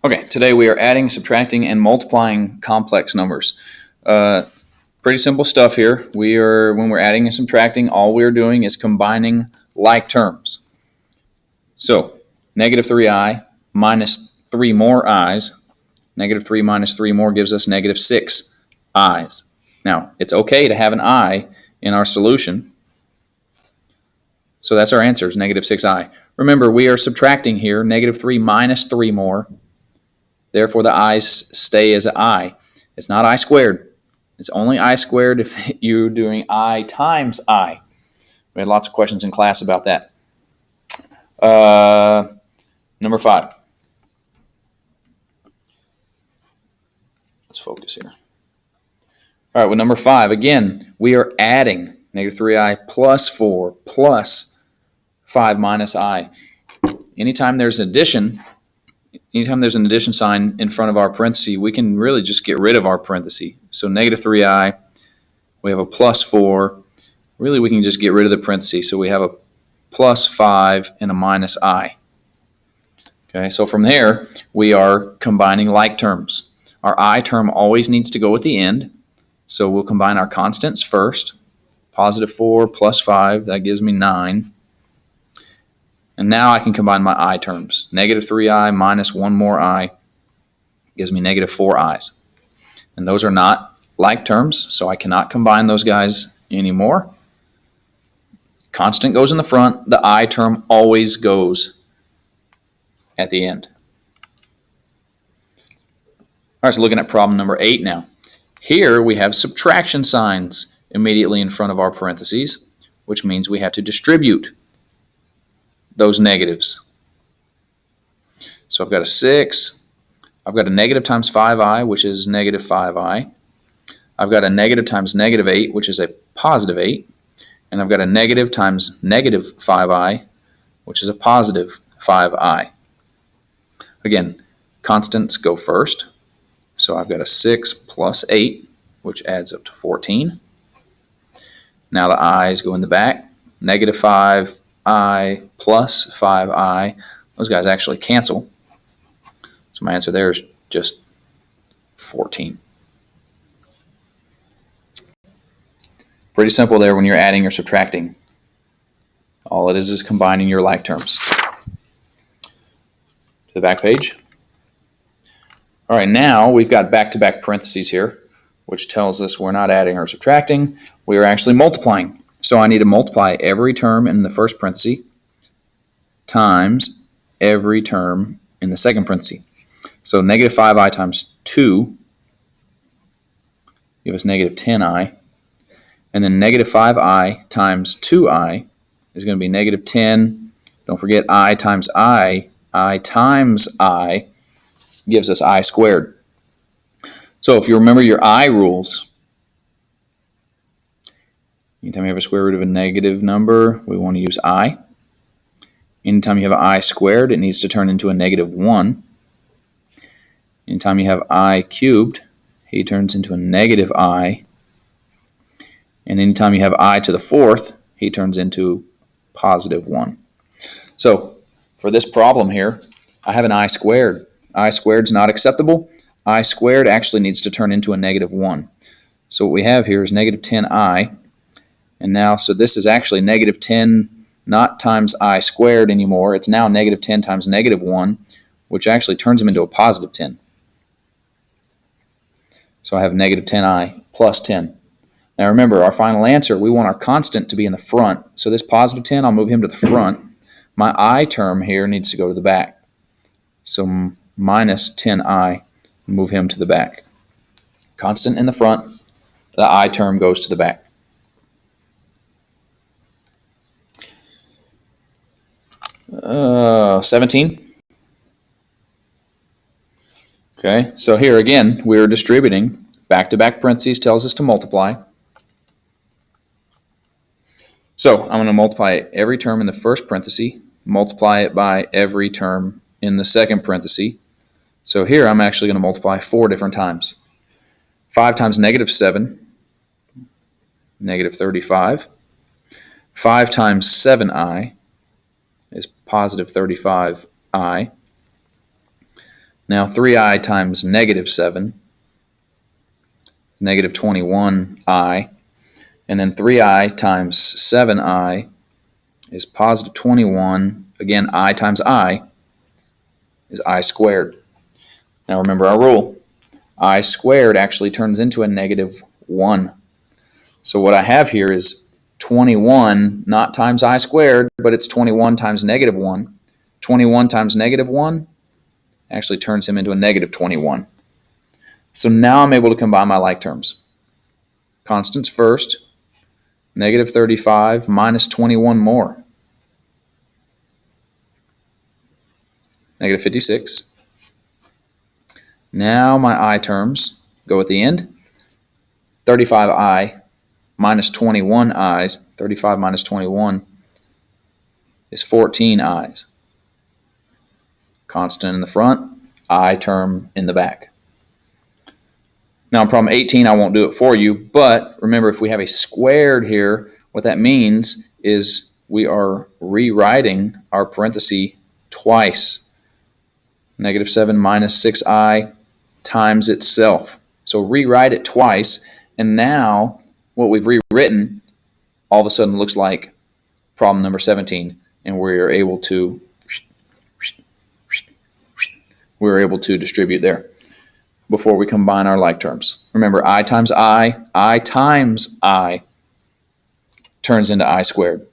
Okay, today we are adding, subtracting, and multiplying complex numbers. Pretty simple stuff here. When we're adding and subtracting, all we're doing is combining like terms. So, negative 3i minus 3 more i's. Negative 3 minus 3 more gives us negative 6 i's. Now, it's okay to have an I in our solution. So that's our answer, is negative 6i. Remember, we are subtracting here. Negative 3 minus 3 more. Therefore, the i's stay as I. It's not I squared. It's only I squared if you're doing I times I. We had lots of questions in class about that. Number 5. Let's focus here. All right, with number 5, again, we are adding negative 3i plus 4 plus 5 minus I. Anytime there's an addition sign in front of our parenthesis, we can really just get rid of our parenthesis. So negative 3i, we have a plus 4. Really, we can just get rid of the parenthesis. So we have a plus 5 and a minus I. Okay, so from there, we are combining like terms. Our I term always needs to go at the end. So we'll combine our constants first. Positive 4 plus 5, that gives me 9. And now I can combine my I terms. Negative 3i minus 1 more I gives me negative 4 i's. And those are not like terms, so I cannot combine those guys anymore. Constant goes in the front. The I term always goes at the end. All right, so looking at problem number 8 now. Here we have subtraction signs immediately in front of our parentheses, which means we have to distribute those negatives. So I've got a 6, I've got a negative times 5i, which is negative 5i. I've got a negative times negative 8, which is a positive 8. And I've got a negative times negative 5i, which is a positive 5i. Again, constants go first. So I've got a 6 plus 8, which adds up to 14. Now the i's go in the back. Negative 5i plus 5i. Those guys actually cancel. So my answer there is just 14. Pretty simple there when you're adding or subtracting. All it is combining your like terms. To the back page. All right, now we've got back-to-back parentheses here, which tells us we're not adding or subtracting. We are actually multiplying. So I need to multiply every term in the first parenthesis times every term in the second parenthesis. So negative 5i times 2 give us negative 10i. And then negative 5i times 2i is going to be negative 10. Don't forget I times I times I gives us I squared. So if you remember your I rules, anytime you have a square root of a negative number, we want to use I. Anytime you have I squared, it needs to turn into a negative 1. Anytime you have I cubed, he turns into a negative I. And anytime you have I to the 4th, he turns into positive 1. So for this problem here, I have an I squared. I squared is not acceptable. I squared actually needs to turn into a negative 1. So what we have here is negative 10i. And now, so this is actually negative 10, not times I squared anymore. It's now negative 10 times negative 1, which actually turns them into a positive 10. So I have negative 10i plus 10. Now remember, our final answer, we want our constant to be in the front. So this positive 10, I'll move him to the front. My I term here needs to go to the back. So minus 10i, move him to the back. Constant in the front, the I term goes to the back. Uh, 17. Okay, so here again, we're distributing. Back-to-back parentheses tells us to multiply. So I'm going to multiply every term in the first parenthesis, multiply it by every term in the second parenthesis. So here I'm actually going to multiply 4 different times. 5 times negative 7, negative 35. 5 times 7i is positive 35i. Now 3i times negative 7, negative 21i, and then 3i times 7i is positive 21. Again, I times I is I squared. Now remember our rule. I squared actually turns into a negative 1. So what I have here is 21, not times I squared, but it's 21 times negative 1. 21 times negative 1 actually turns him into a negative 21. So now I'm able to combine my like terms. Constants first, negative 35 minus 21 more, negative 56. Now my I terms go at the end. 35i minus 21 i's, 35 minus 21 is 14 i's. Constant in the front, I term in the back. Now in problem 18, I won't do it for you, but remember if we have a squared here, what that means is we are rewriting our parenthesis twice. Negative 7 minus 6i times itself. So rewrite it twice, and now what we've rewritten all of a sudden looks like problem number 17, and we're able to distribute there before we combine our like terms. Remember, I times I times I turns into I squared.